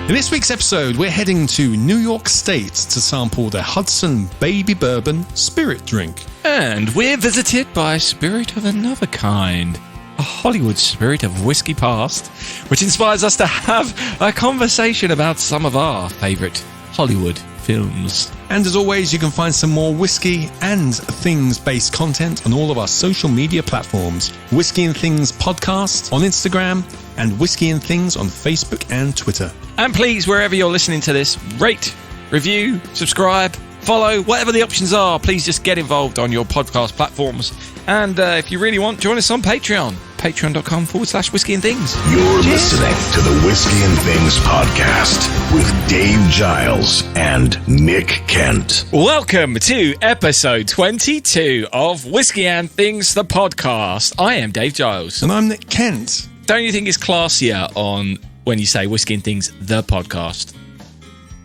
In this week's episode, we're heading to New York State to sample the Hudson Baby Bourbon spirit drink. And we're visited by a spirit of another kind, a Hollywood spirit of whiskey past, which inspires us to have a conversation about some of our favourite Hollywood films. And as always, you can find some more whiskey and things-based content on all of our social media platforms. Whiskey and Things Podcast on Instagram and Whiskey and Things on Facebook and Twitter. And please, wherever you're listening to this, rate, review, subscribe, follow, whatever the options are, please just get involved on your podcast platforms. And if you really want, join us on Patreon. Patreon.com/Whiskey and Things. You're listening to the Whiskey and Things podcast with Dave Giles and Nick Kent. Welcome to episode 22 of Whiskey and Things, the podcast. I am Dave Giles. And I'm Nick Kent. Don't you think it's classier on when you say Whiskey and Things, the podcast? Do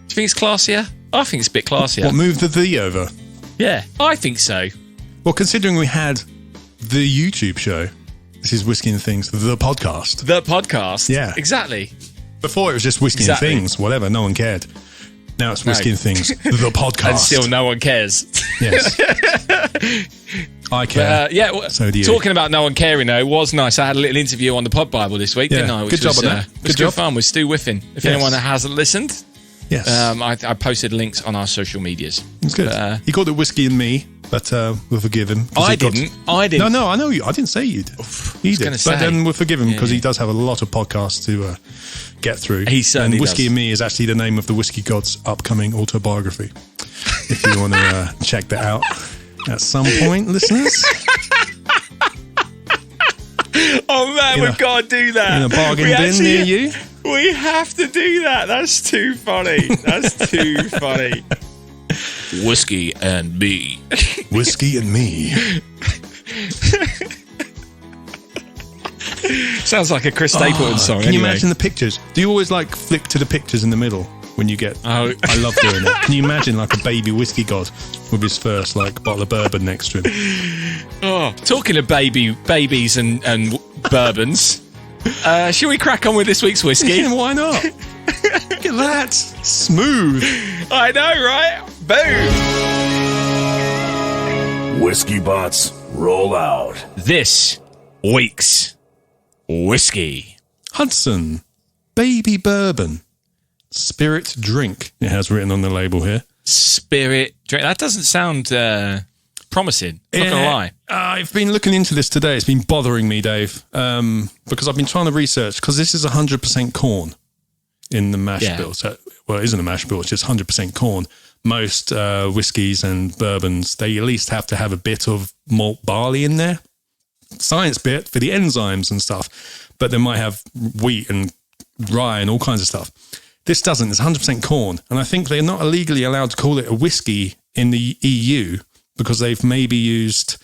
you think it's classier? I think it's a bit classier. What, move the "the" over? Yeah, I think so. Well, considering we had the YouTube show, this is Whiskey and Things, the podcast. The podcast? Yeah. Exactly. Before it was just Whiskey and Things, whatever, no one cared. Now it's Whiskey and Things, the podcast. And still no one cares. Yes. I care. So do you. Talking about no one caring, though, was nice. I had a little interview on the Pod Bible this week, didn't I? Good job on that. It was good fun with Stu Whiffen. If anyone hasn't listened, yes. I posted links on our social medias. It's good. He called it Whiskey and Me, but we'll forgive him. I didn't. No, I know you. I didn't say you did. He did. But then we'll forgive him because he does have a lot of podcasts to get through. He certainly And Whisky does. and Me is actually the name of the Whisky God's upcoming autobiography. If you want to check that out at some point, listeners. Oh man, we've got to do that. In a bargain bin near you. We have to do that. That's too funny. That's too funny. Whiskey and Me. Whiskey and Me. Sounds like a Chris Stapleton song. Can you imagine the pictures? Do you always flick to the pictures in the middle when you get? Oh, I love doing that. Can you imagine a baby whiskey god with his first bottle of bourbon next to him? Oh, talking of babies and bourbons, shall we crack on with this week's whiskey? Yeah, why not? Look at that, smooth. I know, right? Boom. Whiskey bots, roll out. This week's whiskey. Hudson Baby Bourbon spirit drink. It has written on the label here. Spirit drink. That doesn't sound promising. Not gonna lie. I've been looking into this today. It's been bothering me, Dave, because I've been trying to research, because this is 100% corn in the mash bill. So, well, it isn't a mash bill, it's just 100% corn. Most whiskies and bourbons, they at least have to have a bit of malt barley in there. Science bit for the enzymes and stuff, but they might have wheat and rye and all kinds of stuff. This doesn't. It's 100% corn, and I think they're not illegally allowed to call it a whiskey in the EU because they've maybe used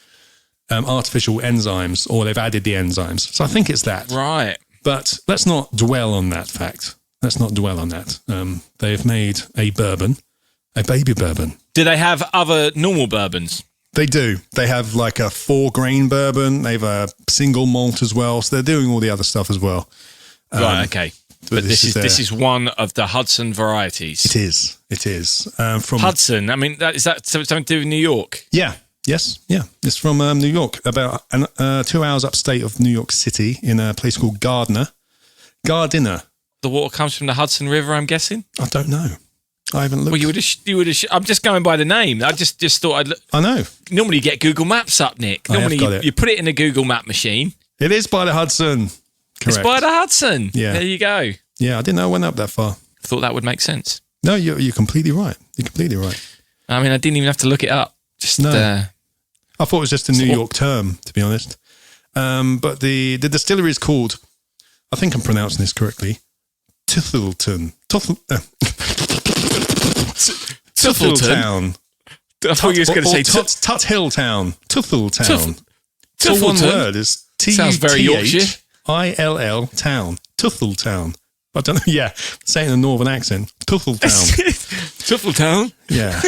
artificial enzymes, or they've added the enzymes. So I think it's that. Right. But let's not dwell on that fact. Let's not dwell on that. They've made a bourbon, a baby bourbon. Do they have other normal bourbons? They do. They have a 4-grain bourbon. They have a single malt as well. So they're doing all the other stuff as well. Right, okay. But this is one of the Hudson varieties. It is. It is. From Hudson, I mean, is that something to do with New York? Yeah. Yes. Yeah. It's from New York, about 2 hours upstate of New York City in a place called Gardiner. The water comes from the Hudson River, I'm guessing? I don't know. I haven't looked. Well, you would have. I'm just going by the name. I just thought I'd look. I know. Normally you get Google Maps up, Nick. Normally you put it in a Google Map machine. It is by the Hudson. Correct. It's by the Hudson. Yeah. There you go. Yeah, I didn't know it went up that far. Thought that would make sense. No, you're completely right. You're completely right. I mean, I didn't even have to look it up. I thought it was just a New York term, to be honest. But the distillery is called, I think I'm pronouncing this correctly, Tuffleton. Tuffletown. I thought you were going to say Tut Hill Town. Tuffletown. So one word is Sounds very Yorkshire. T-U-T-H-I-L-L Town. Tuffletown. I don't know. Yeah, saying in a northern accent. Tuffletown. Tuffletown. Yeah.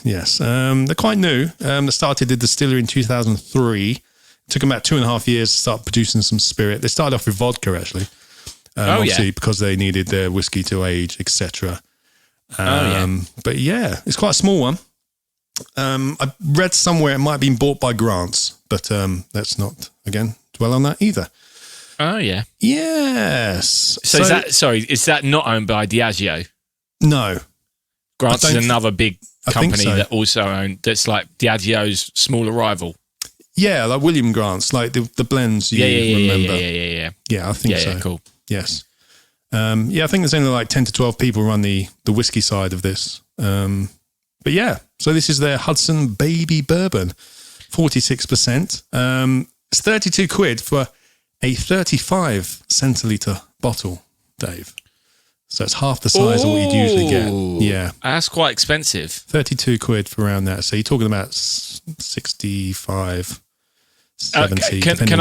Yes. They're quite new. They started the distillery in 2003. It took them about 2.5 years to start producing some spirit. They started off with vodka, actually. Obviously, because they needed their whiskey to age, etc. But yeah, it's quite a small one. I read somewhere it might have been bought by Grants, but let's not, again, dwell on that either. Oh, yeah. Yes. So is that not owned by Diageo? No. Grants is another big company so. that also owned, that's like Diageo's smaller rival. Yeah, like William Grant's, like the blends you remember. Yeah, I think so. Yeah, cool. Yes. I think there's only like 10 to 12 people run the whiskey side of this. But yeah, so this is their Hudson Baby Bourbon, 46%. It's 32 quid for a 35 centiliter bottle, Dave. So it's half the size of what you'd usually get. Yeah. That's quite expensive. 32 quid for around that. So you're talking about 65, 70. Can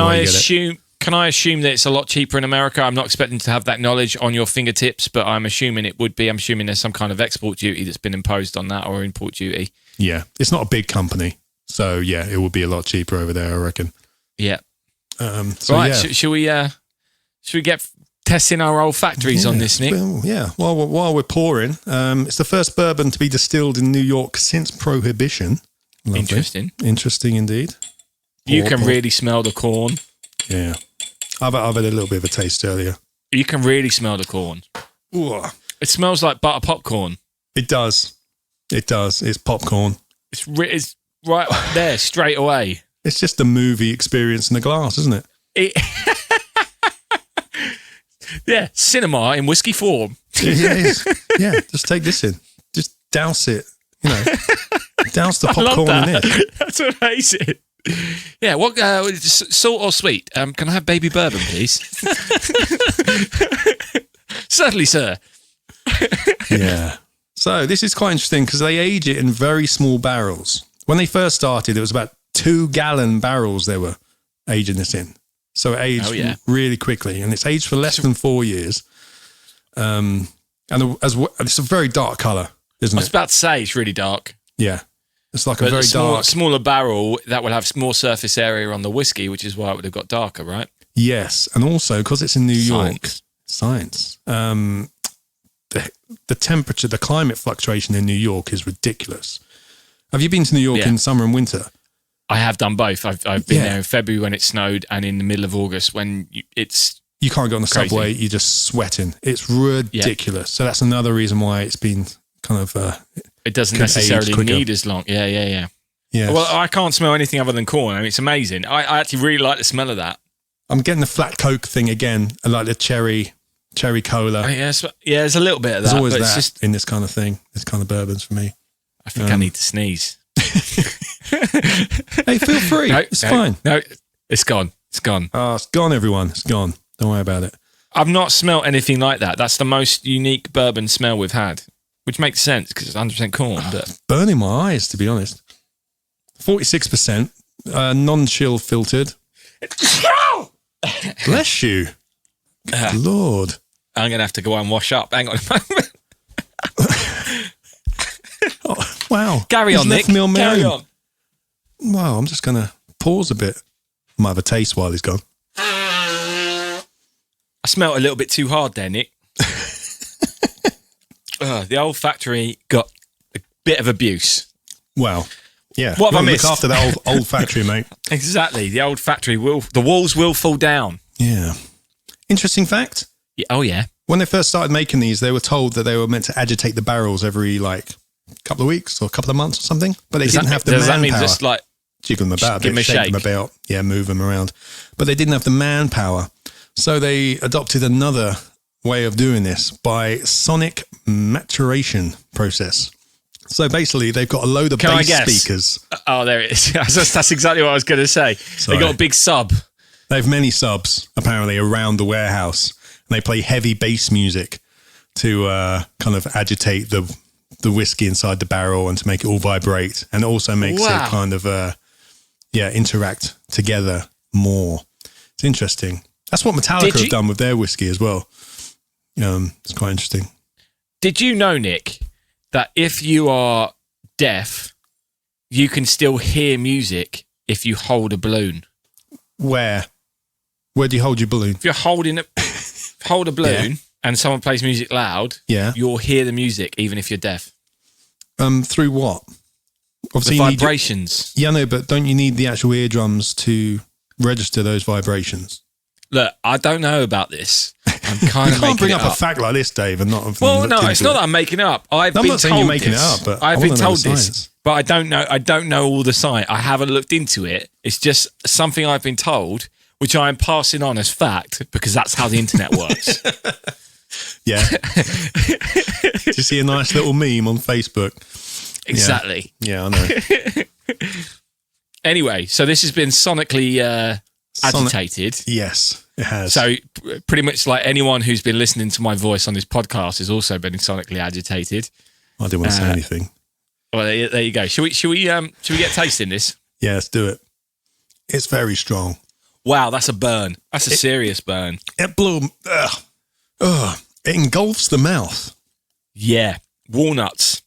I assume that it's a lot cheaper in America? I'm not expecting to have that knowledge on your fingertips, but I'm assuming it would be. I'm assuming there's some kind of export duty that's been imposed on that, or import duty. Yeah. It's not a big company. So yeah, it would be a lot cheaper over there, I reckon. Yeah. Right. Yeah. Should we get testing our olfactories on this, Nick? Well, yeah. While we're pouring, it's the first bourbon to be distilled in New York since Prohibition. Lovely. Interesting indeed. You can really smell the corn. Yeah. I've had a little bit of a taste earlier. You can really smell the corn. Ooh. It smells like butter popcorn. It does. It's popcorn. It's right there straight away. It's just a movie experience in a glass, isn't it? Yeah, cinema in whiskey form. It is. Yeah, just take this in. Just douse it. Douse the popcorn in it. That's amazing. Yeah, what salt or sweet? Can I have baby bourbon, please? Certainly, sir. Yeah. So this is quite interesting because they age it in very small barrels. When they first started, it was about 2-gallon barrels they were aging this in. So it aged really quickly, and it's aged for less than 4 years. And it's a very dark colour, isn't it? I was about to say it's really dark. Yeah. It's like a very dark... smaller barrel that will have more surface area on the whiskey, which is why it would have got darker, right? Yes. And also, because it's in New York... Science. The temperature, the climate fluctuation in New York is ridiculous. Have you been to New York in summer and winter? I have done both. I've been there in February when it snowed and in the middle of August when it's... You can't go on the crazy. subway, you're just sweating. It's ridiculous. Yeah. So that's another reason why it's been kind of... it doesn't necessarily need as long. Yeah. Yes. Well, I can't smell anything other than corn. I mean, it's amazing. I actually really like the smell of that. I'm getting the flat Coke thing again. I like the cherry cola. Oh, yeah, there's a little bit of that. There's always but that just, in this kind of thing, this kind of bourbons for me. I think I need to sneeze. Hey, feel free. It's fine. No, it's gone. It's gone. Oh, it's gone, everyone. It's gone. Don't worry about it. I've not smelt anything like that. That's the most unique bourbon smell we've had, which makes sense because it's 100% corn. But burning my eyes, to be honest. 46%, non-chill filtered. Bless you. Good Lord. I'm going to have to go and wash up. Hang on a moment. Oh, wow. Carry on, Nick. Carry on. Wow, I'm just going to pause a bit. Might have a taste while he's gone. I smelt a little bit too hard there, Nick. The olfactory got a bit of abuse. Wow. Yeah. What have I missed? Look after that old factory, mate. Exactly. The old factory the walls will fall down. Yeah. Interesting fact. Yeah. Oh, yeah. When they first started making these, they were told that they were meant to agitate the barrels every couple of weeks or a couple of months or something, but they didn't have the manpower. Does that mean just give jiggle them about, give them a shake, them about, move them around, but they didn't have the manpower, so they adopted another way of doing this by sonic maturation process. So basically, they've got a load of bass speakers. Oh, there it is. That's exactly what I was going to say. They got a big sub. They have many subs apparently around the warehouse, and they play heavy bass music to kind of agitate the whiskey inside the barrel and to make it all vibrate, and it also makes it kind of interact together more. It's interesting. That's what Metallica have done with their whiskey as well. It's quite interesting. Did you know, Nick, that if you are deaf, you can still hear music if you hold a balloon? Where do you hold your balloon? If you're holding hold a balloon and someone plays music loud, you'll hear the music even if you're deaf. Through what? Obviously, the vibrations. No, but don't you need the actual eardrums to register those vibrations? Look, I don't know about this. I'm kind of making it up. You can't bring up a fact like this, Dave, and not. Well, no, it's not that I'm making it up. I'm not saying you're making it up, but I've been told this. But I don't know. I don't know all the science. I haven't looked into it. It's just something I've been told, which I am passing on as fact because that's how the internet works. Yeah. Did you see a nice little meme on Facebook? Exactly. Yeah, I know. Anyway, so this has been sonically agitated. Yes, it has. So pretty much like anyone who's been listening to my voice on this podcast has also been sonically agitated. I didn't want to say anything. Well, there you go. Should we get tasting this? Yeah, let's do it. It's very strong. Wow, that's a burn. That's a serious burn. It blew. It engulfs the mouth. Yeah, walnuts.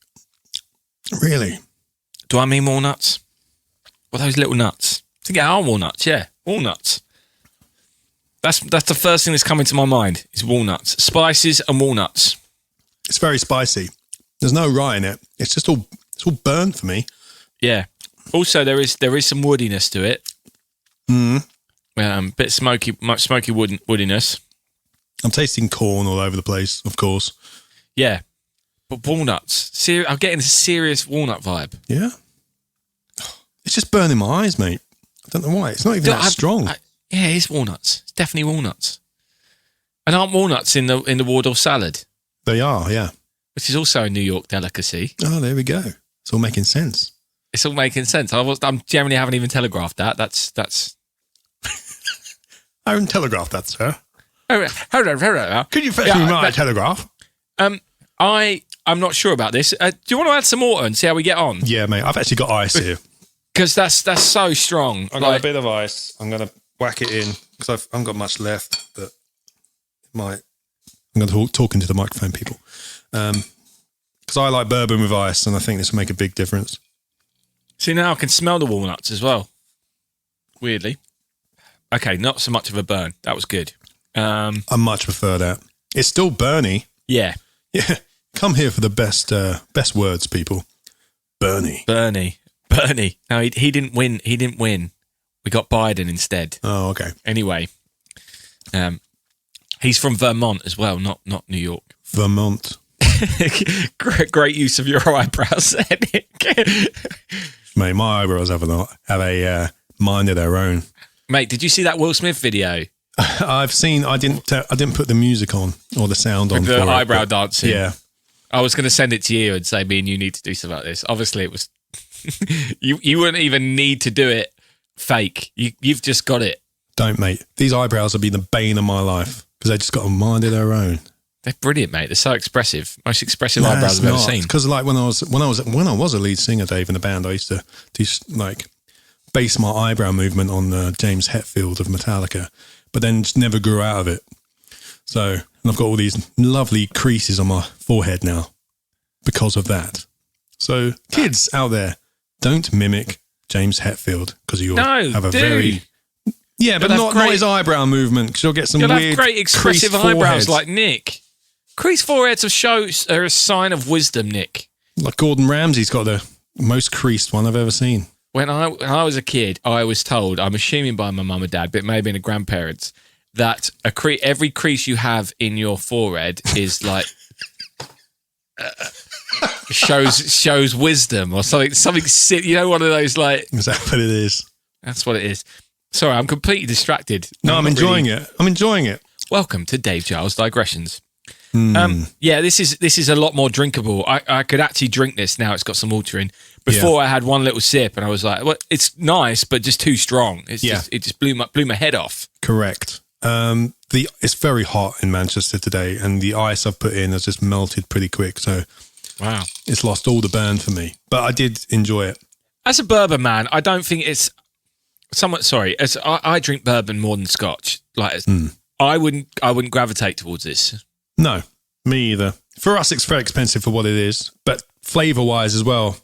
Really? Do I mean walnuts? Well, those little nuts. I think they are walnuts. Yeah, walnuts. That's the first thing that's coming to my mind is walnuts, spices and walnuts. It's very spicy. There's no rye in it. It's all burnt for me. Yeah. Also, there is some woodiness to it. Bit smoky woodiness. I'm tasting corn all over the place, of course. Yeah, but walnuts. I'm getting a serious walnut vibe. Yeah. It's just burning my eyes, mate. I don't know why. It's not even that strong. Yeah, it is walnuts. It's definitely walnuts. And aren't walnuts in the Wardell salad? They are, yeah. Which is also a New York delicacy. Oh, there we go. It's all making sense. It's all making sense. I generally haven't even telegraphed that. That's. I haven't telegraphed that, sir. Hold on. Could you fetch me my telegraph? I'm not sure about this. Do you want to add some water and see how we get on? Yeah, mate. I've actually got ice here. Because that's so strong. I've got a bit of ice. I'm going to whack it in because I haven't got much left. But I'm going to talk into the microphone, people. Because I like bourbon with ice, and I think this will make a big difference. See, now I can smell the walnuts as well. Weirdly. Okay, not so much of a burn. That was good. I much prefer that. It's still burny. Yeah. Yeah. Come here for the best words, people. Bernie. No, he didn't win. He didn't win. We got Biden instead. Oh, okay. Anyway, he's from Vermont as well, not New York. Vermont. Great use of your eyebrows, Nick. Mate, my eyebrows have a mind of their own. Mate, did you see that Will Smith video? I've seen. I didn't put the music on or the sound on. The eyebrow dancing. Yeah. I was going to send it to you and say, me and you need to do something like this. Obviously, it was. you wouldn't even need to do it fake. You've just got it. Don't, mate. These eyebrows have been the bane of my life because they just got a mind of their own. They're brilliant, mate. They're so expressive. Most expressive eyebrows I've ever seen. Because like when I was a lead singer, Dave, in the band, I used to base my eyebrow movement on James Hetfield of Metallica, but then just never grew out of it. So, and I've got all these lovely creases on my forehead now because of that. So, kids out there, don't mimic James Hetfield because you'll have a very... Yeah, but not his eyebrow movement because you'll get some weird have great expressive eyebrows like Nick. Creased foreheads are a sign of wisdom, Nick. Like Gordon Ramsay's got the most creased one I've ever seen. When I was a kid, I was told, I'm assuming by my mum and dad, but maybe in the grandparents, that every crease you have in your forehead is like shows wisdom or something. You know, one of those like. Is that what it is? That's what it is. Sorry, I'm completely distracted. No, I'm enjoying it. I'm enjoying it. Welcome to Dave Giles Digressions. Yeah, this is a lot more drinkable. I could actually drink this now. It's got some water in. Before I had one little sip and I was like, well, it's nice, but just too strong. It just blew my head off. Correct. It's very hot in Manchester today, and the ice I've put in has just melted pretty quick. So, wow, it's lost all the burn for me. But I did enjoy it. As a bourbon man, I don't think it's somewhat. Sorry, I drink bourbon more than Scotch. I wouldn't gravitate towards this. No, me either. For us, it's very expensive for what it is, but flavour-wise as well,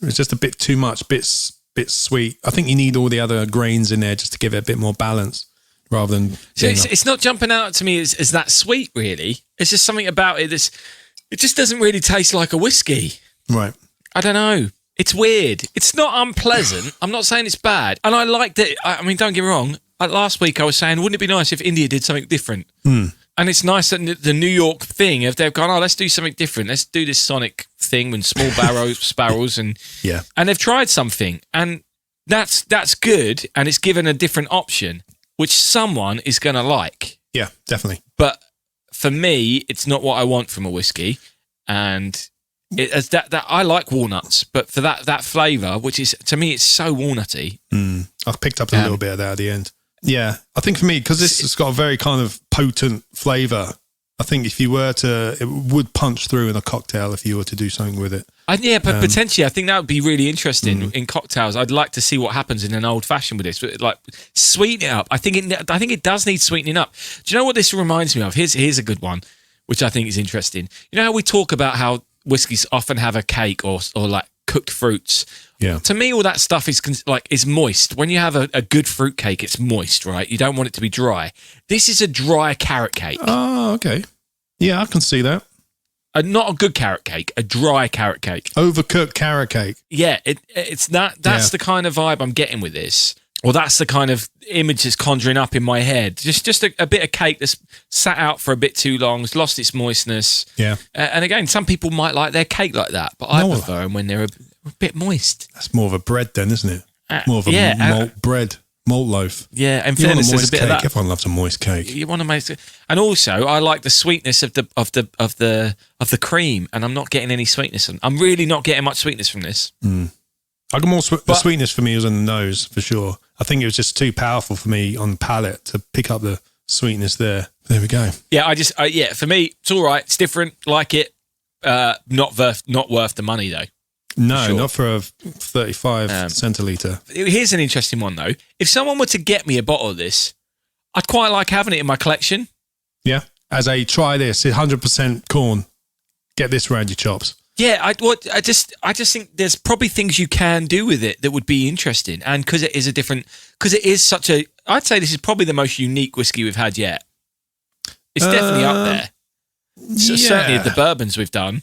it's just a bit too much, bit sweet. I think you need all the other grains in there just to give it a bit more balance. rather than. So it's not jumping out to me as that sweet, really. It's just something about it. It just doesn't really taste like a whiskey. Right. I don't know. It's weird. It's not unpleasant. I'm not saying it's bad. And I liked it. I mean, don't get me wrong. Last week I was saying, wouldn't it be nice if India did something different? And it's nice that the New York thing, if they've gone, let's do something different. Let's do this sonic thing with small sparrows and they've tried something. And that's good. And it's given a different option, which someone is going to like. Yeah, definitely. But for me, it's not what I want from a whiskey. And that I like walnuts, but for that flavour, which is, to me, it's so walnutty. I've picked up a little bit of that at the end. Yeah, I think for me, because this has got a very kind of potent flavour, I think if you were to, it would punch through in a cocktail if you were to do something with it. But potentially, I think that would be really interesting in cocktails. I'd like to see what happens in an old fashioned with this, but like sweeten it up. I think it does need sweetening up. Do you know what this reminds me of? Here's a good one, which I think is interesting. You know how we talk about how whiskeys often have a cake or like cooked fruits. Yeah. To me, all that stuff is moist. When you have a good fruit cake, it's moist, right? You don't want it to be dry. This is a dry carrot cake. Oh, okay. Yeah, I can see that. Not a good carrot cake, a dry carrot cake. Overcooked carrot cake. Yeah, it's that. That's the kind of vibe I'm getting with this. Or that's the kind of image that's conjuring up in my head. Just a bit of cake that's sat out for a bit too long, has lost its moistness. Yeah. And again, some people might like their cake like that, but I prefer them when they're a bit moist. That's more of a bread then, isn't it? More of a malt bread, malt loaf. Yeah, and you want a there's moist a bit cake. of that. Everyone loves a moist cake. You want to make, and also I like the sweetness of the cream, and I'm not getting any sweetness. I'm really not getting much sweetness from this. I got more. The sweetness for me was on the nose for sure. I think it was just too powerful for me on the palate to pick up the sweetness there. There we go. Yeah, for me, it's all right. It's different. Like it. Not worth the money though. No, sure. Not for a 35 centilitre. Here's an interesting one though. If someone were to get me a bottle of this, I'd quite like having it in my collection. Yeah, as a try this, 100% corn. Get this around your chops. Yeah, I just think there's probably things you can do with it that would be interesting, and because it is such a, I'd say this is probably the most unique whiskey we've had yet. It's definitely up there. So certainly of the bourbons we've done.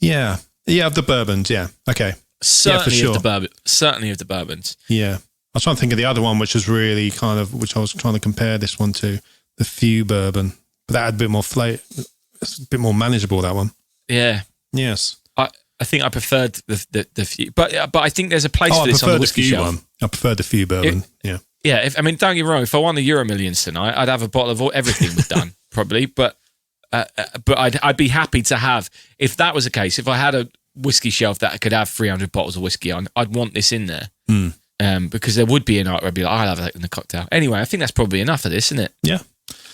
Yeah, of the bourbons. Yeah, okay. Certainly for sure. Certainly of the bourbons. Yeah, I was trying to think of the other one, which was really which I was trying to compare this one to, the Few bourbon, but that had a bit more flavor. It's a bit more manageable, that one. Yeah. Yes. I think I preferred the Few, but I think there's a place for this on the whiskey shelf. One. I preferred the Few bourbon. Yeah. Don't get me wrong. If I won the Euro Millions tonight, I'd have a bottle of everything we've done probably. But I'd be happy to have, if that was the case, if I had a whiskey shelf that I could have 300 bottles of whiskey on, I'd want this in there. Because there would be a night where I'd be like, I'll have that in the cocktail. Anyway, I think that's probably enough of this, isn't it? Yeah.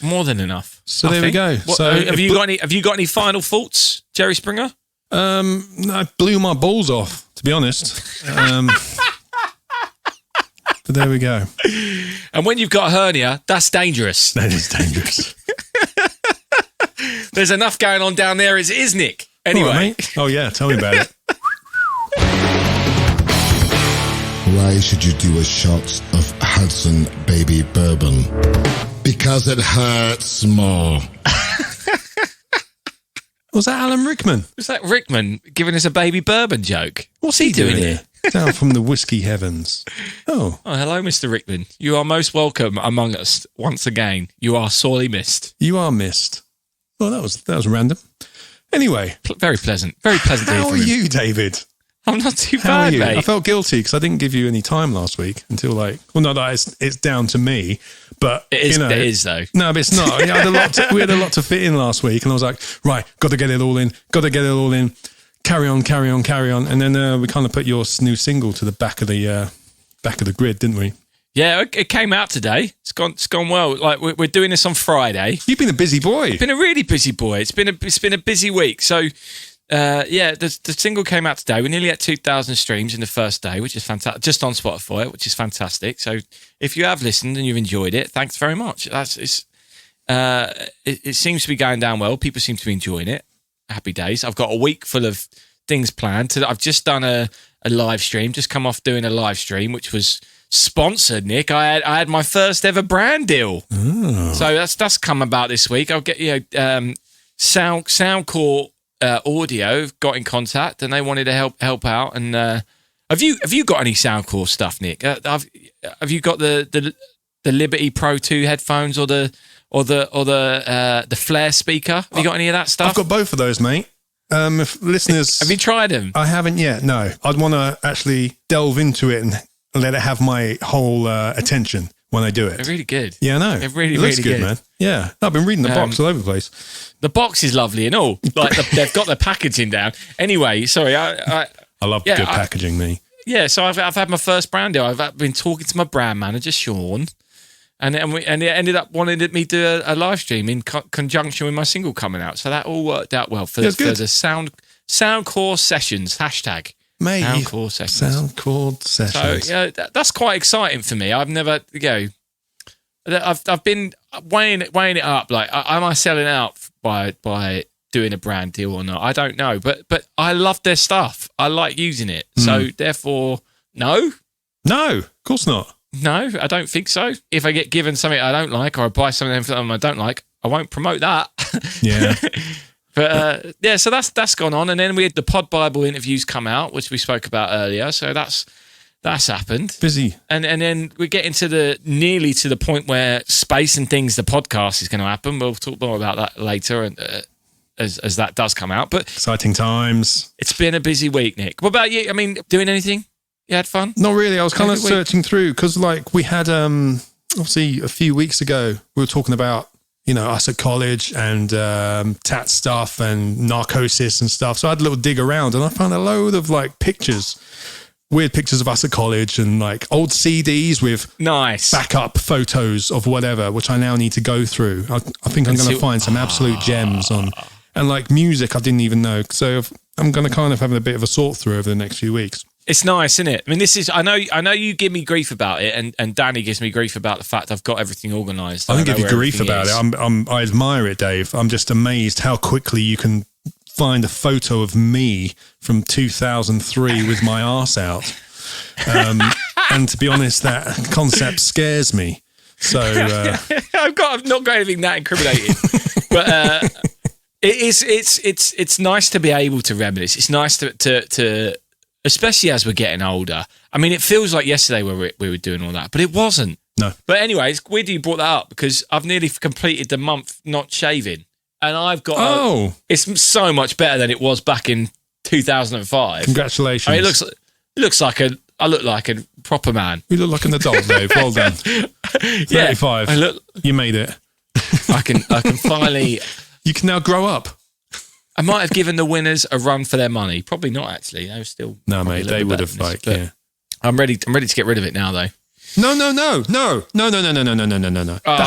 More than enough. So there we go. So have you got any final thoughts, Jerry Springer? I blew my balls off, to be honest. But there we go. And when you've got a hernia, that's dangerous. That is dangerous. There's enough going on down there as it is, Nick. Anyway. Right, mate. Oh, yeah. Tell me about it. Why should you do a shot of Hudson Baby Bourbon? Because it hurts more. Was that Alan Rickman? Was that Rickman giving us a baby bourbon joke? What's he doing here? Down from the whiskey heavens. Oh, hello, Mr. Rickman. You are most welcome among us once again. You are sorely missed. You are missed. Well, that was random. Anyway. Very pleasant. Very pleasant to hear from from you, David? I'm not too bad, mate. I felt guilty because I didn't give you any time last week until it's down to me, but it is though. No, but it's not. We had a lot to fit in last week, and I was like, right, got to get it all in. Carry on, and then we kind of put your new single to the back of the grid, didn't we? Yeah, it came out today. It's gone well. Like we're doing this on Friday. You've been a busy boy. I've been a really busy boy. It's been a busy week. So. The single came out today. We're nearly at 2,000 streams in the first day, which is fantastic. Just on Spotify, which is fantastic. So if you have listened and you've enjoyed it, thanks very much. It seems to be going down well. People seem to be enjoying it. Happy days. I've got a week full of things planned. I've just done a live stream. Just come off doing a live stream, which was sponsored, Nick. I had my first ever brand deal. Oh. So that's come about this week. I'll get Soundcore Audio got in contact and they wanted to help out. And have you got any Soundcore stuff, Nick? Have you got the Liberty Pro 2 headphones or the Flare speaker? Have you got any of that stuff? I've got both of those, mate. If listeners, have you tried them? I haven't yet. No, I'd want to actually delve into it and let it have my whole attention when I do it. They're really good. Yeah, I know. They're really, it looks really good, man. Yeah, I've been reading the box all over the place. The box is lovely and all. Like they've got the packaging down. Anyway, sorry, I love good packaging, me. Yeah, so I've had my first brand deal. I've been talking to my brand manager, Sean, and it ended up wanting me to do a live stream in conjunction with my single coming out. So that all worked out well for the Soundcore Sessions hashtag. Mate, Soundcore Sessions. Soundcore Sessions. So yeah, that's quite exciting for me. I've never I've been weighing it up. Like, am I selling out by doing a brand deal or not? I don't know, but I love their stuff. I like using it. So therefore, no, of course not. No, I don't think so. If I get given something I don't like or I buy something I don't like, I won't promote that. Yeah. But so that's gone on, and then we had the Pod Bible interviews come out, which we spoke about earlier. So that's happened. Busy. And then we're getting nearly to the point where Space and Things, the podcast, is going to happen. We'll talk more about that later, and as that does come out. But exciting times. It's been a busy week, Nick. What about you? I mean, doing anything? You had fun? Not really. I was kind of searching through because, like, we had obviously a few weeks ago we were talking about us at college and tat stuff and narcosis and stuff. So I had a little dig around and I found a load of like weird pictures of us at college and like old CDs with nice backup photos of whatever, which I now need to go through. I think I'm going to find some absolute gems on, and like music I didn't even know. So I'm going to kind of have a bit of a sort through over the next few weeks. It's nice, isn't it? I mean, I know you give me grief about it, and Danny gives me grief about the fact I've got everything organised. I don't give you grief about it. I admire it, Dave. I'm just amazed how quickly you can find a photo of me from 2003 with my arse out. And to be honest, that concept scares me. So I've not got anything that incriminating, but it's nice to be able to reminisce. It's nice to especially as we're getting older. I mean, it feels like yesterday we were doing all that, but it wasn't. No. But anyway, it's weird you brought that up because I've nearly completed the month not shaving, and I've got. It's so much better than it was back in 2005. Congratulations! I mean, I look like a proper man. You look like an adult, Dave. Well done. 35. You made it. I can finally. You can now grow up. I might have given the winners a run for their money. Probably not, actually. They were still. No, mate. They would have yeah. I'm ready to get rid of it now, though. No. That's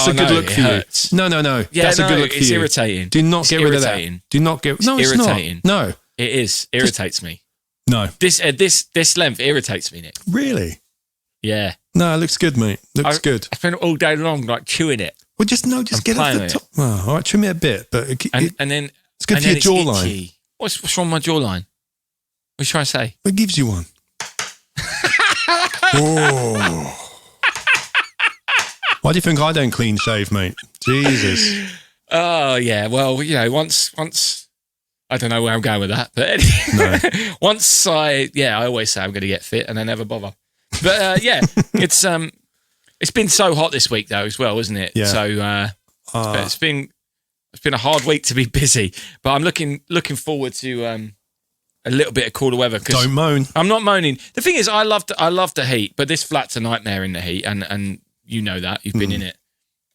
a good look for you. No. Yeah, that's a good look for you. It's irritating. Do not get rid of that. Do not get. No, it's irritating. Not. No, it is. Irritates me. No. This length irritates me, Nick. Really? Yeah. No, it looks good, mate. Looks good. I spend all day long like chewing it. Well, just get off the top. Oh, all right, trim it a bit, but and then it's good for your jawline. Itchy. What's wrong with my jawline? What are you trying to say? It gives you one. Oh. Why do you think I don't clean shave, mate? Jesus. Oh yeah. Well, once I don't know where I'm going with that, but anyway, once I always say I'm going to get fit and I never bother. But it's been so hot this week though as well, isn't it? Yeah. So it's been a hard week to be busy, but I'm looking forward to a little bit of cooler weather. Don't moan. I'm not moaning. The thing is, I love the heat, but this flat's a nightmare in the heat, and you know that you've been in it.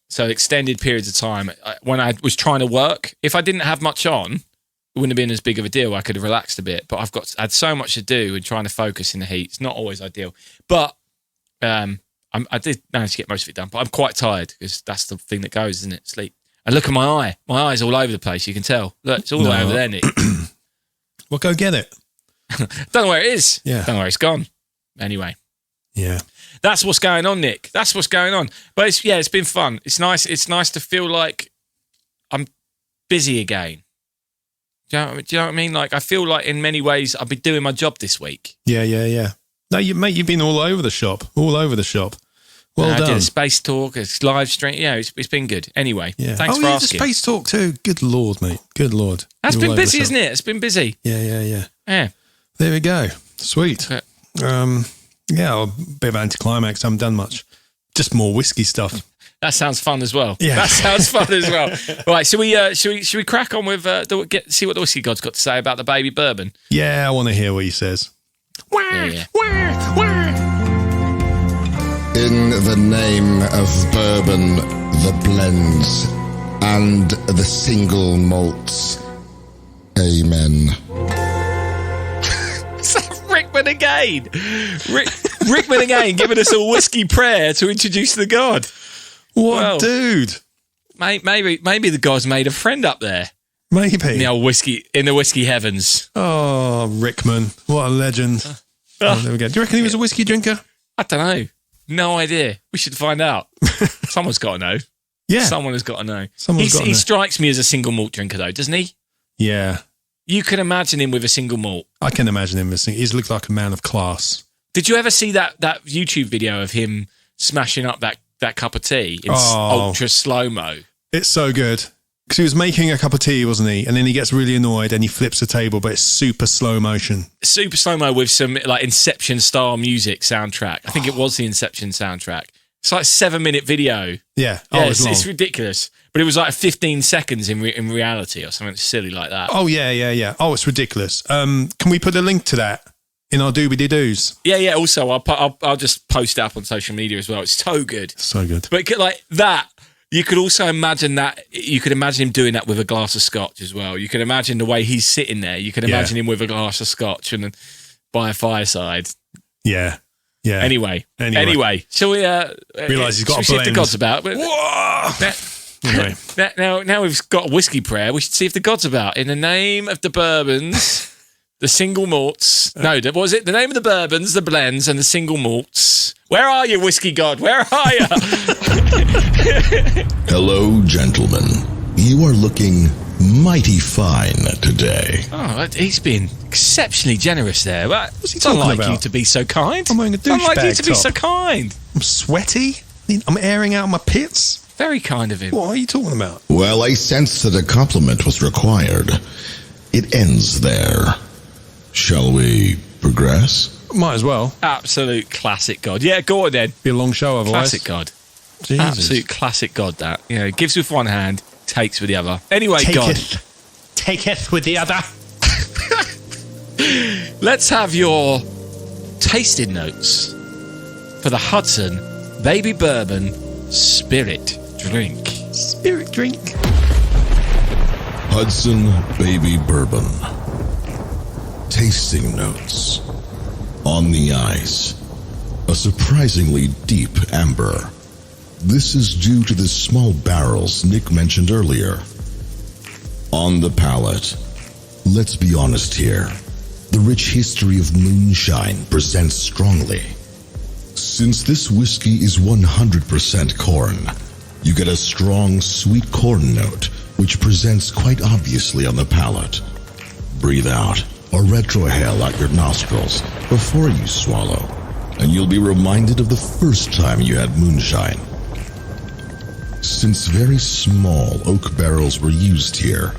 So extended periods of time when I was trying to work, if I didn't have much on, it wouldn't have been as big of a deal. I could have relaxed a bit, but I had so much to do and trying to focus in the heat. It's not always ideal, but I did manage to get most of it done. But I'm quite tired because that's the thing that goes, isn't it? Sleep. And look at my eye. My eye's all over the place. You can tell. Look, it's all the way over there, Nick. Well, go get it. Don't know where it is. Yeah. Don't know where it's gone. Anyway. Yeah. That's what's going on, Nick. That's what's going on. But it's been fun. It's nice. It's nice to feel like I'm busy again. Do you know what I mean? Like, I feel like in many ways I've been doing my job this week. Yeah. No, mate, you've been all over the shop. All over the shop. Well done. I did a space talk, it's live stream. Yeah, it's been good. Anyway, thanks for asking. The space talk too. Good Lord, mate. Good Lord. That's been busy, isn't it? It's been busy. Yeah. Yeah. There we go. Sweet. A bit of anticlimax. I haven't done much. Just more whiskey stuff. That sounds fun as well. Yeah. That sounds fun as well. All right, should we crack on with see what the Whisky God's got to say about the baby bourbon? Yeah, I want to hear what he says. Yeah. In the name of bourbon, the blends, and the single malts. Amen. Is that Rickman again? Rickman again, giving us a whiskey prayer to introduce the God. What, dude? Maybe the God's made a friend up there. Maybe. In the whiskey heavens. Oh, Rickman. What a legend. There we go. Do you reckon he was a whiskey drinker? I don't know. No idea. We should find out. Someone's got to know. Yeah. Someone has got to know. He strikes me as a single malt drinker, though, doesn't he? Yeah. You can imagine him with a single malt. I can imagine him. He looks like a man of class. Did you ever see that YouTube video of him smashing up that cup of tea in ultra slow-mo? It's so good. Because he was making a cup of tea, wasn't he? And then he gets really annoyed and he flips the table, but it's super slow motion. Super slow-mo with some like Inception-style music soundtrack. I think it was the Inception soundtrack. It's like a 7-minute video. Yeah. It's ridiculous. But it was like 15 seconds in reality or something silly like that. Oh, yeah. Oh, it's ridiculous. Can we put a link to that in our doobie-doos? Yeah. Also, I'll just post it up on social media as well. It's so good. So good. But like that, you could also imagine that. You could imagine him doing that with a glass of scotch as well. You can imagine the way he's sitting there. You can imagine him with a glass of scotch and by a fireside. Yeah. Anyway. Shall we realise he's got a blend. See if the God's about. Anyway. Now we've got a whiskey prayer. We should see if the God's about. In the name of the bourbons, the single malts. No, what was it? The name of the bourbons, the blends, and the single malts. Where are you, Whisky God? Where are you? Hello, gentlemen. You are looking mighty fine today. Oh, he's been exceptionally generous there. What's he it's talking unlike about? you to be so kind. I'm wearing a douchebag unlike you to be top. so kind. I'm sweaty. I'm airing out my pits. Very kind of him. What are you talking about? Well, I sensed that a compliment was required. It ends there. Shall we progress? Might as well. Absolute classic God. Yeah, go on then. Be a long show otherwise. Classic God. Jesus. Absolute classic God, that. You know, gives with one hand, takes with the other. Anyway, Taketh with the other. Let's have your tasting notes for the Hudson Baby Bourbon Spirit Drink. Spirit drink. Hudson Baby Bourbon. Tasting notes. On the ice, a surprisingly deep amber. This is due to the small barrels Nick mentioned earlier. On the palate, let's be honest here. The rich history of moonshine presents strongly. Since this whiskey is 100% corn, you get a strong sweet corn note, which presents quite obviously on the palate. Breathe out or retrohale out your nostrils before you swallow, and you'll be reminded of the first time you had moonshine. Since very small oak barrels were used here,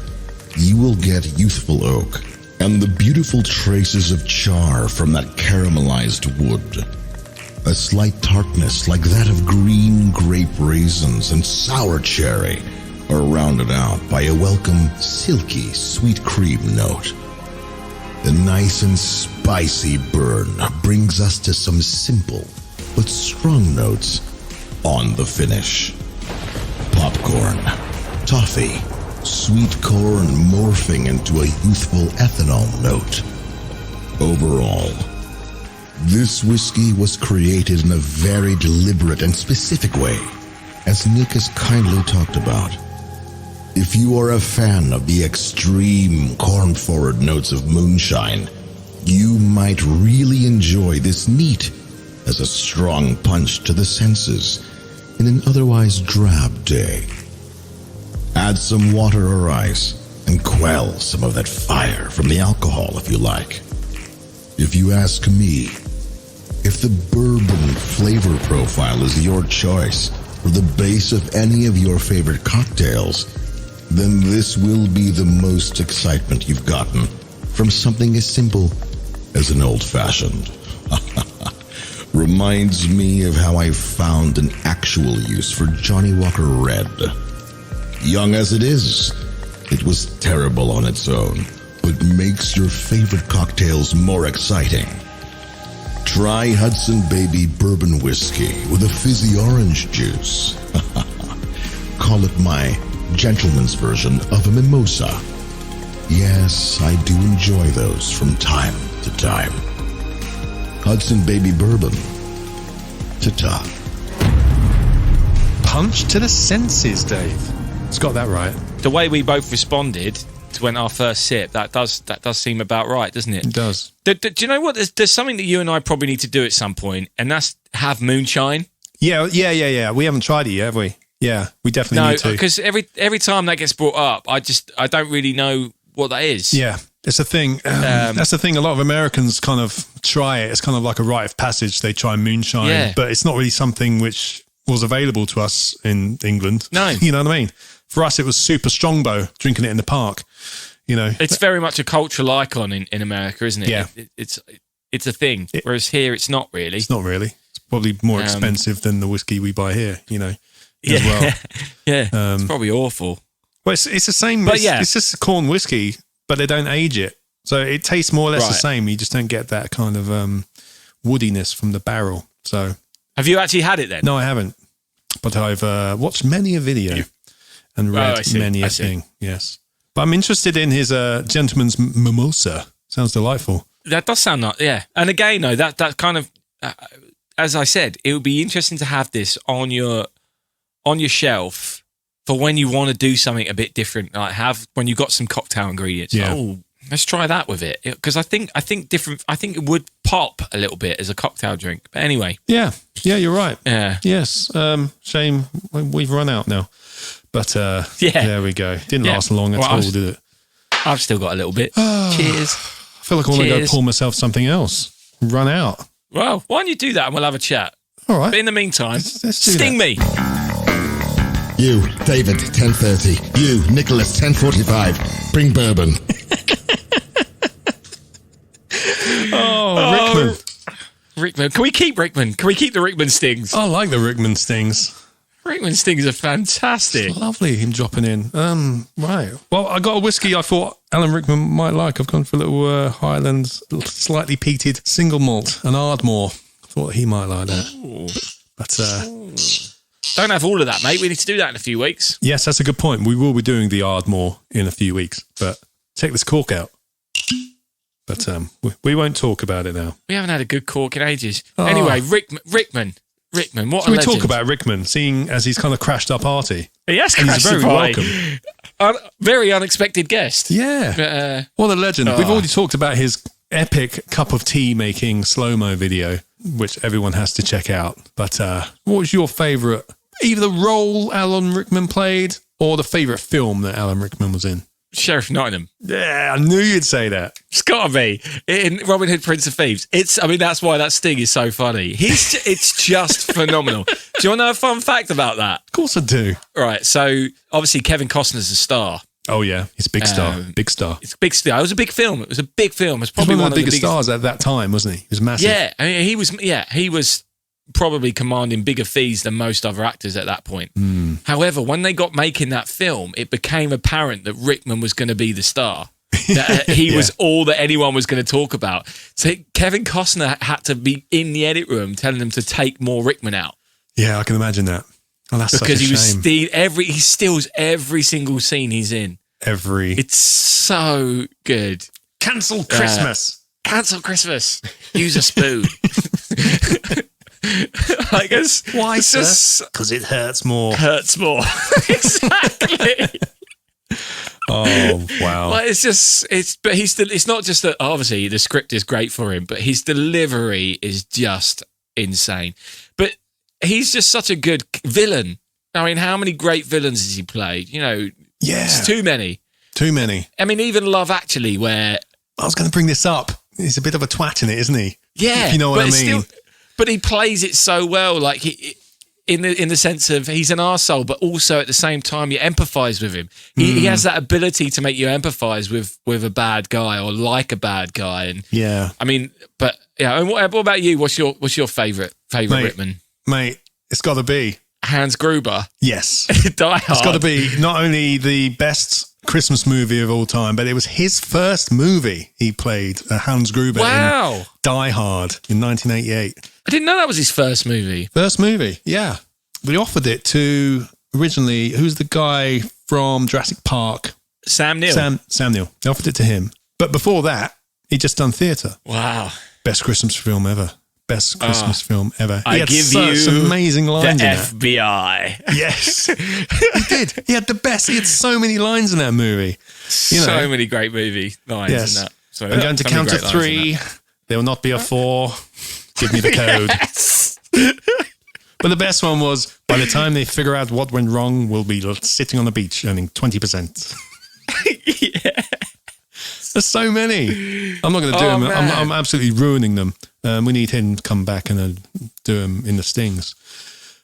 you will get youthful oak and the beautiful traces of char from that caramelized wood. A slight tartness like that of green grape raisins and sour cherry are rounded out by a welcome silky sweet cream note. The nice and spicy burn brings us to some simple but strong notes on the finish. Popcorn, toffee, sweet corn morphing into a youthful ethanol note. Overall, this whiskey was created in a very deliberate and specific way, as Nick has kindly talked about. If you are a fan of the extreme corn-forward notes of moonshine, you might really enjoy this neat as a strong punch to the senses in an otherwise drab day. Add some water or ice and quell some of that fire from the alcohol if you like. If you ask me, If the bourbon flavor profile is your choice for the base of any of your favorite cocktails, then this will be the most excitement you've gotten from something as simple as an old-fashioned. Reminds me of how I found an actual use for Johnny Walker Red. Young as it is, it was terrible on its own, but makes your favorite cocktails more exciting. Try Hudson Baby Bourbon Whiskey with a fizzy orange juice. Call it my gentleman's version of a mimosa. Yes, I do enjoy those from time to time. Hudson Baby Bourbon. Ta-ta. Punch to the senses, Dave. It's got that right. The way we both responded to when our first sip, that does seem about right, doesn't it? It does. Do you know what? There's something that you and I probably need to do at some point, and that's have moonshine. Yeah. We haven't tried it yet, have we? Yeah, we definitely need to. No, because every time that gets brought up, I don't really know what that is. Yeah, it's a thing. That's the thing. A lot of Americans kind of try it. It's kind of like a rite of passage. They try moonshine, but it's not really something which was available to us in England. No. You know what I mean? For us, it was Super Strongbow, drinking it in the park. You know, it's very much a cultural icon in America, isn't it? Yeah. It's a thing. Whereas here, it's not really. It's not really. It's probably more expensive than the whiskey we buy here, you know, as well. Yeah, it's probably awful. Well, it's the same. But it's just corn whiskey, but they don't age it. So it tastes more or less the same. You just don't get that kind of woodiness from the barrel. So, have you actually had it then? No, I haven't. But I've watched many a video and read many a thing. Yes. But I'm interested in his gentleman's mimosa. Sounds delightful. That does sound like, yeah. And again, though, that kind of, as I said, it would be interesting to have this on your shelf for when you want to do something a bit different. Like when you've got some cocktail ingredients. Yeah. Like, oh, let's try that with it. Because I think it would pop a little bit as a cocktail drink. But anyway. Yeah, you're right. Yeah. Yes. Shame we've run out now. But there we go. Didn't last long at all, did it? I've still got a little bit. Cheers. I feel like I want to go pour myself something else. Run out. Well, why don't you do that and we'll have a chat? All right. But in the meantime, let's sting me. You, David, 10:30. You, Nicholas, 10:45. Bring bourbon. Rickman. Rickman. Can we keep Rickman? Can we keep the Rickman stings? I like the Rickman stings. Rickman stings are fantastic. Lovely, him dropping in. Right. Well, I got a whiskey I thought Alan Rickman might like. I've gone for a little Highlands, slightly peated single malt, an Ardmore. I thought he might like that. Ooh. But don't have all of that, mate. We need to do that in a few weeks. Yes, that's a good point. We will be doing the Ardmore in a few weeks. But take this cork out. But we won't talk about it now. We haven't had a good cork in ages. Anyway, Rickman, what Can a we legend. talk about Rickman, seeing as he's kind of crashed our party? He has and crashed he's very the party. welcome. Very unexpected guest. Yeah. What a legend. We've already talked about his epic cup of tea making slow-mo video, which everyone has to check out. But what was your favourite, either the role Alan Rickman played or the favourite film that Alan Rickman was in? Sheriff Nottingham. Yeah, I knew you'd say that. It's got to be. In Robin Hood, Prince of Thieves. That's why that sting is so funny. It's just phenomenal. Do you want to know a fun fact about that? Of course I do. Right, so obviously Kevin Costner's a star. Oh yeah, he's a big star. Big star. It's a big star. It was a big film. It was probably one of the biggest stars at that time, wasn't he? He was massive. Yeah, I mean, he was probably commanding bigger fees than most other actors at that point. However, when they got making that film, it became apparent that Rickman was going to be the star. That he was all that anyone was going to talk about. So Kevin Costner had to be in the edit room telling them to take more Rickman out. Yeah, I can imagine that. Oh, that's because such a shame. he steals every single scene he's in. It's so good. Cancel Christmas. Cancel Christmas. Use a spoon. I guess. Why, sir? Because it hurts more. Exactly. Oh wow! Well, it's not just that. Obviously, the script is great for him, but his delivery is just insane. But he's just such a good villain. I mean, how many great villains has he played? You know, it's too many. Too many. I mean, even Love Actually, where I was going to bring this up. He's a bit of a twat in it, isn't he? Yeah, if you know what I mean. But he plays it so well, like in the sense of he's an arsehole, but also at the same time you empathise with him. He has that ability to make you empathise with a bad guy or like a bad guy. And I mean, but yeah. And what about you? What's your favourite Rickman? Mate, it's got to be Hans Gruber. Yes, Die Hard. It's got to be not only the best Christmas movie of all time, but it was his first movie he played, Hans Gruber in Die Hard in 1988. I didn't know that was his first movie. First movie, yeah. We offered it to, originally, who's the guy from Jurassic Park? Sam Neill. Sam Neill. They offered it to him. But before that, he'd just done theatre. Wow. Best Christmas film ever. Best Christmas film ever. I give you some amazing lines the in FBI. That. Yes. He did. He had the best. He had so many lines in that movie. So many great movie lines in that. So I'm going to count to 3. There will not be a 4. Give me the code. Yes. But the best one was, by the time they figure out what went wrong, we'll be sitting on the beach earning 20%. Yeah. There's so many. I'm not going to do them. I'm absolutely ruining them. We need him to come back and do them in the Stings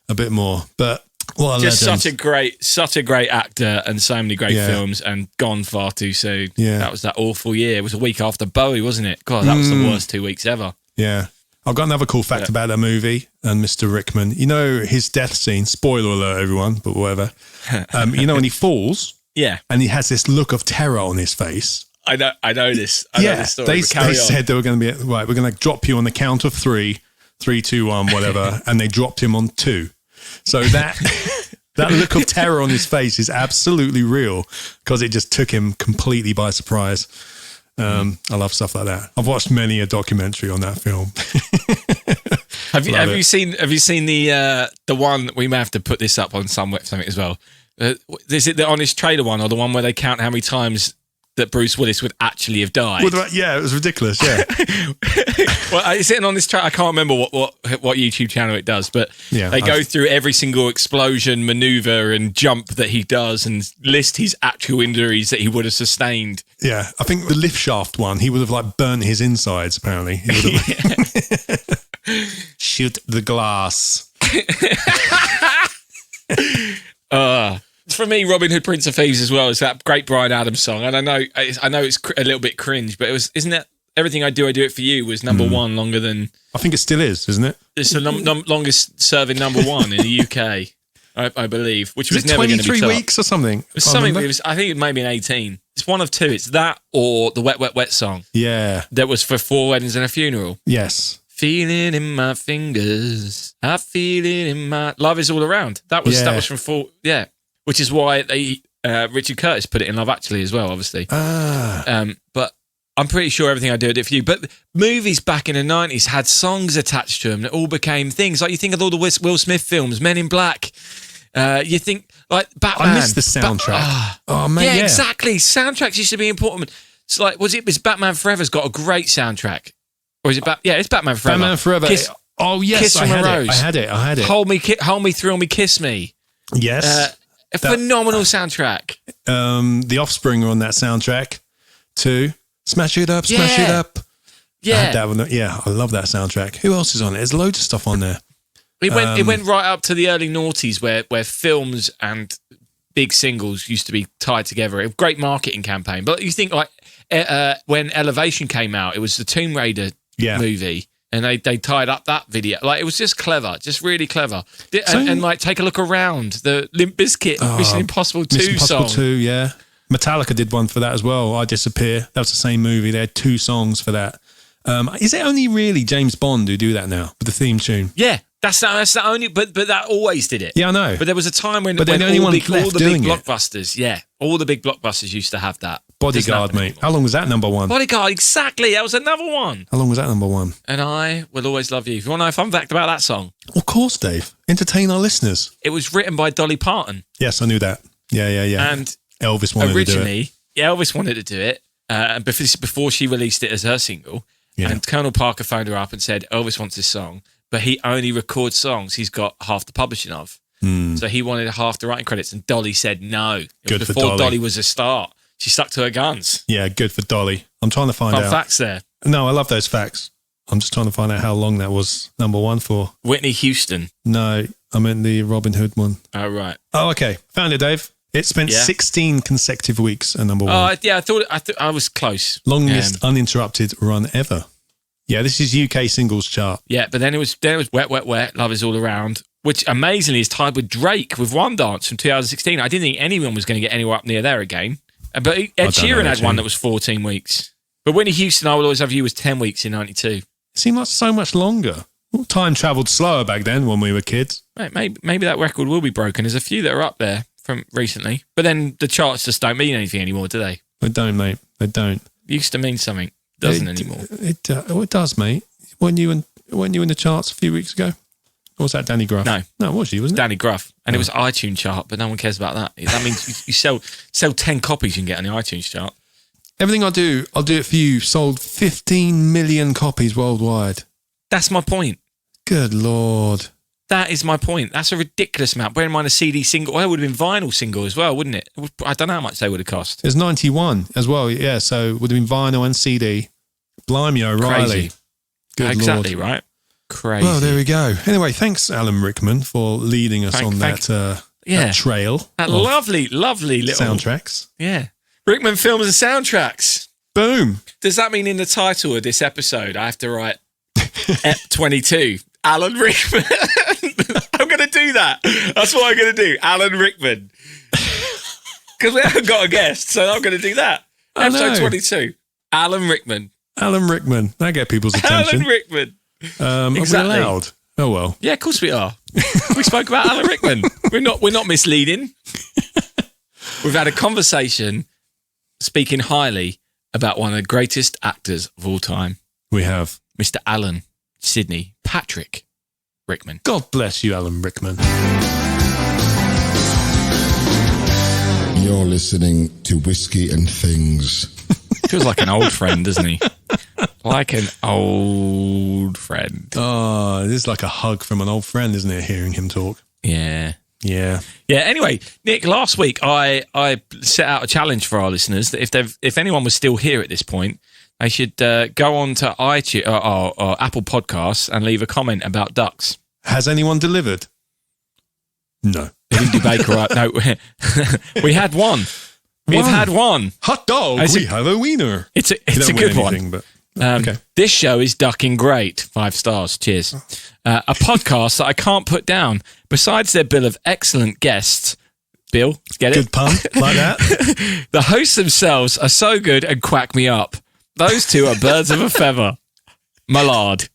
a bit more. But what a just legend. such a great actor and so many great films and gone far too soon. Yeah. That was that awful year. It was a week after Bowie, wasn't it? God, that was the worst 2 weeks ever. Yeah. I've got another cool fact about that movie and Mr. Rickman. You know his death scene, spoiler alert everyone, but whatever. You know when he falls? Yeah. And he has this look of terror on his face. I know this. I know this story. They said they were going to be, right, we're going to drop you on the count of 3, 3, 2, 1, whatever. And they dropped him on 2. So that look of terror on his face is absolutely real because it just took him completely by surprise. I love stuff like that. I've watched many a documentary on that film. Have you seen the one, we may have to put this up on something as well. Is it the Honest Trader one or the one where they count how many times that Bruce Willis would actually have died? Yeah, it was ridiculous. Yeah. Well, it's sitting on this track. I can't remember what YouTube channel it does, but they go through every single explosion, maneuver, and jump that he does, and list his actual injuries that he would have sustained. Yeah, I think the lift shaft one, he would have like burnt his insides. Apparently, he would have shoot the glass. For me, Robin Hood, Prince of Thieves as well is that great Bryan Adams song, and I know it's a little bit cringe, but isn't it? Everything I Do It For You was number one longer than. I think it still is, isn't it? It's the longest serving number one in the UK, I believe, which was never going to be 23 weeks or something. It was something. I think it may be an 18. It's one of two. It's that or the Wet Wet Wet song. Yeah, that was for 4 weddings and a funeral. Yes. Feeling in my fingers, I feel it in my Love Is All Around. That was from 4. Yeah. Which is why Richard Curtis put it in Love Actually as well, obviously. But I'm pretty sure Everything I Do It For You. But movies back in the 90s had songs attached to them that all became things. Like you think of all the Will Smith films, Men in Black. You think like Batman. I miss the soundtrack. Oh man, yeah, exactly. Soundtracks used to be important. It's like was Batman Forever's got a great soundtrack, or is it? It's Batman Forever. Batman Forever. Kiss I from a Rose. I had it. Hold me, thrill me, kiss me. Yes. A phenomenal soundtrack. The Offspring are on that soundtrack too. Smash It Up, Smash It Up. Yeah. I had that one. Yeah, I love that soundtrack. Who else is on it? There's loads of stuff on there. It went right up to the early noughties where films and big singles used to be tied together. A great marketing campaign. But you think like when Elevation came out, it was the Tomb Raider movie. And they tied up that video. Like, it was just clever, just really clever. And like, take a look around. The Limp Bizkit Mission Impossible 2 Mission Impossible song. 2, yeah. Metallica did one for that as well, I Disappear. That was the same movie. They had 2 songs for that. Is it only really James Bond who do that now with the theme tune? Yeah, that's the only, but that always did it. Yeah, I know. But there was a time when all the big blockbusters, all the big blockbusters used to have that. Bodyguard, mate. How long was that number 1? Bodyguard, exactly. That was another one. How long was that number 1? And I Will Always Love You. If you want to know a fun fact about that song. Of course, Dave. Entertain our listeners. It was written by Dolly Parton. Yes, I knew that. Yeah. And Elvis wanted to do it. Elvis wanted to do it before she released it as her single. Yeah. And Colonel Parker phoned her up and said, Elvis wants this song, but he only records songs he's got half the publishing of. So he wanted half the writing credits, and Dolly said no. It was before Dolly was a star. She stuck to her guns. Yeah, good for Dolly. I'm trying to find out. Fun facts there. No, I love those facts. I'm just trying to find out how long that was number one for. Whitney Houston. No, I meant the Robin Hood one. Oh, right. Oh, okay. Found it, Dave. It spent 16 consecutive weeks at number one. Oh, yeah, I thought I was close. Longest uninterrupted run ever. Yeah, this is UK singles chart. Yeah, but then it was Wet, Wet, Wet, Love Is All Around, which amazingly is tied with Drake with One Dance from 2016. I didn't think anyone was going to get anywhere up near there again. But Ed Sheeran had one that was 14 weeks. But Whitney Houston, I will always have you, was 10 weeks in 92. It seemed like so much longer. Well, time travelled slower back then when we were kids. Right, maybe that record will be broken. There's a few that are up there from recently. But then the charts just don't mean anything anymore, do they? They don't, mate. They don't. It used to mean something. Doesn't anymore. It does, mate. Weren't you in the charts a few weeks ago? Or was that Danny Gruff? No, it was you, wasn't it? Danny Gruff, and it was iTunes chart, but no one cares about that. That means you sell 10 copies, you can get on the iTunes chart. Everything I'll do it for you. Sold 15 million copies worldwide. That's my point. Good Lord. That is my point. That's a ridiculous amount. Bear in mind a CD single. Well, it would have been vinyl single as well, wouldn't it? I don't know how much they would have cost. There's 91 as well, yeah. So it would have been vinyl and CD. Blimey O'Reilly. Crazy. Good exactly, Lord. Right? Crazy. Well, there we go. Anyway, thanks, Alan Rickman, for leading us on that trail. That lovely little soundtracks. Yeah. Rickman Films and Soundtracks. Boom. Does that mean in the title of this episode I have to write EP22? Alan Rickman. I'm going to do that. That's what I'm going to do. Alan Rickman. Because we haven't got a guest, so I'm going to do that. Episode 22. Alan Rickman. Alan Rickman. That get people's attention. Alan Rickman. Exactly. Are we allowed? Oh, well. Yeah, of course we are. We spoke about Alan Rickman. We're not misleading. We've had a conversation speaking highly about one of the greatest actors of all time. We have. Mr. Alan Sidney Patrick Rickman. God bless you, Alan Rickman. You're listening to Whiskey and Things. Feels like an old friend, doesn't he? Like an old friend. Oh, this is like a hug from an old friend, isn't it, hearing him talk? Yeah. Yeah. Yeah. Anyway, Nick, last week I set out a challenge for our listeners that if anyone was still here at this point, they should go on to iTunes or Apple Podcasts and leave a comment about ducks. Has anyone delivered? No. They didn't do Baker right. No. We had one. We've had one. Hot dog. We have a wiener. It's a good one. But, okay. This show is ducking great. 5 stars. Cheers. A podcast that I can't put down. Besides their bill of excellent guests, Bill, get it? Good pun, like that. The hosts themselves are so good and quack me up. Those two are birds of a feather. Mallard.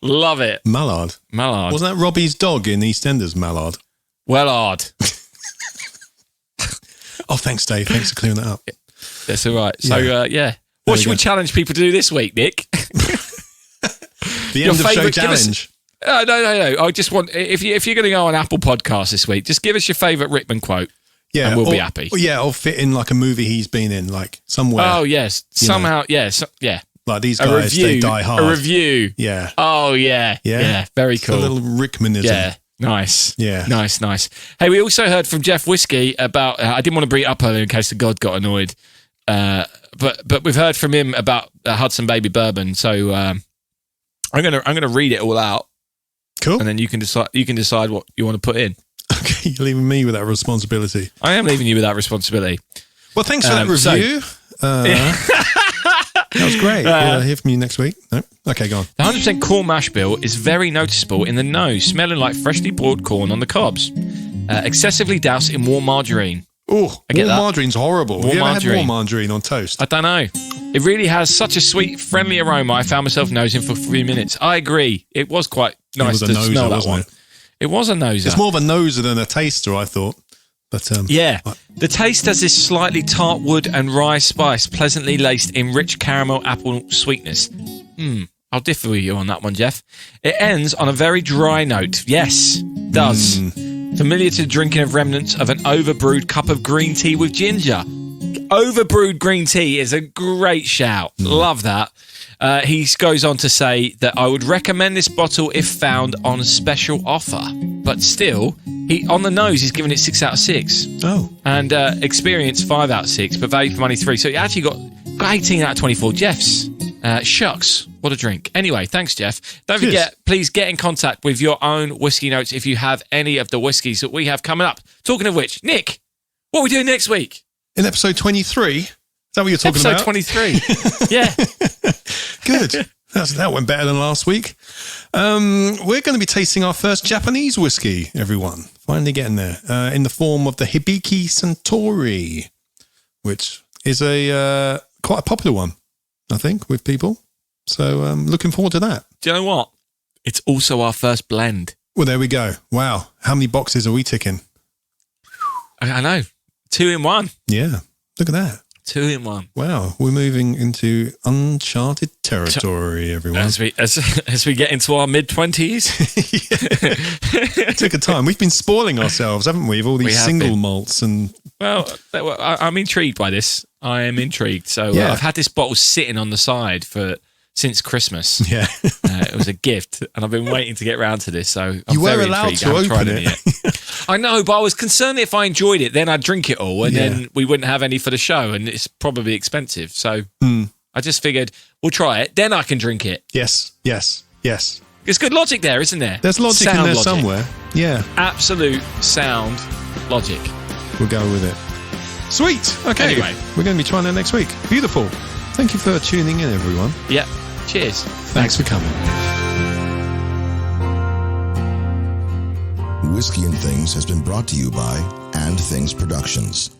Love it. Mallard. Wasn't that Robbie's dog in EastEnders, Mallard? Wellard. Oh, thanks, Dave. Thanks for clearing that up. That's all right. So, yeah. What should we challenge people to do this week, Nick? The end of show challenge. No. I just want, if you're going to go on Apple Podcasts this week, just give us your favourite Rickman quote. Yeah. And we'll be happy. Yeah, or fit in like a movie he's been in, like somewhere. Oh, yes. Somehow, yeah. Like these guys, they die hard. A review. Yeah. Oh, yeah. Yeah. Very cool. A little Rickmanism. Yeah. Nice. Yeah. Nice. Hey, we also heard from Jeff Whiskey about, I didn't want to bring it up earlier in case the God got annoyed. But we've heard from him about Hudson Baby Bourbon. So I'm gonna read it all out. Cool. And then you can decide what you want to put in. Okay, you're leaving me with that responsibility. I am leaving you with that responsibility. Well, thanks for that review. That was great. We'll hear from you next week. No? Okay, go on. The 100% corn mash bill is very noticeable in the nose, smelling like freshly boiled corn on the cobs. Excessively doused in warm margarine. Oh, warm margarine's horrible. Have you ever had warm margarine on toast? I don't know. It really has such a sweet, friendly aroma. I found myself nosing for 3 minutes. I agree. It was quite nice to smell that one. It was a noser. It's more of a noser than a taster, I thought. But yeah. The taste has this slightly tart wood and rye spice, pleasantly laced in rich caramel apple sweetness. I'll differ with you on that one, Jeff. It ends on a very dry note. Yes, it does. Familiar to the drinking of remnants of an overbrewed cup of green tea with ginger. Overbrewed green tea is a great shout. Love that. He goes on to say that I would recommend this bottle if found on a special offer. But still, on the nose, he's giving it 6 out of 6. Oh. And experience 5 out of 6, but value for money 3. So he actually got 18 out of 24. Jeff's Shucks, what a drink. Anyway, thanks, Jeff. Don't forget, please get in contact with your own whiskey notes if you have any of the whiskies that we have coming up. Talking of which, Nick, what are we doing next week? In episode 23? Is that what you're talking about? Episode 23. Yeah. Good. That went better than last week. We're going to be tasting our first Japanese whiskey, everyone. Finally getting there. In the form of the Hibiki Suntory, which is a quite a popular one, I think, with people. So looking forward to that. Do you know what? It's also our first blend. Well, there we go. Wow. How many boxes are we ticking? I know. 2 in 1. Yeah. Look at that. 2 in 1. Wow. We're moving into uncharted territory, everyone. As we get into our mid-20s. It took a time. We've been spoiling ourselves, haven't we? With all these single malts and... Well, I'm intrigued by this. I am intrigued. So I've had this bottle sitting on the side since Christmas. Yeah. It was a gift, and I've been waiting to get round to this. So I'm you were very allowed intrigued. to open it. Yet. I know, but I was concerned that if I enjoyed it, then I'd drink it all, and then we wouldn't have any for the show, and it's probably expensive. So I just figured we'll try it, then I can drink it. Yes. There's good logic there, isn't there? There's logic in there somewhere. Yeah. Absolute sound logic. We'll go with it. Sweet. Okay. Anyway. We're going to be trying that next week. Beautiful. Thank you for tuning in, everyone. Yep. Cheers. Thanks for coming. Whiskey and Things has been brought to you by And Things Productions.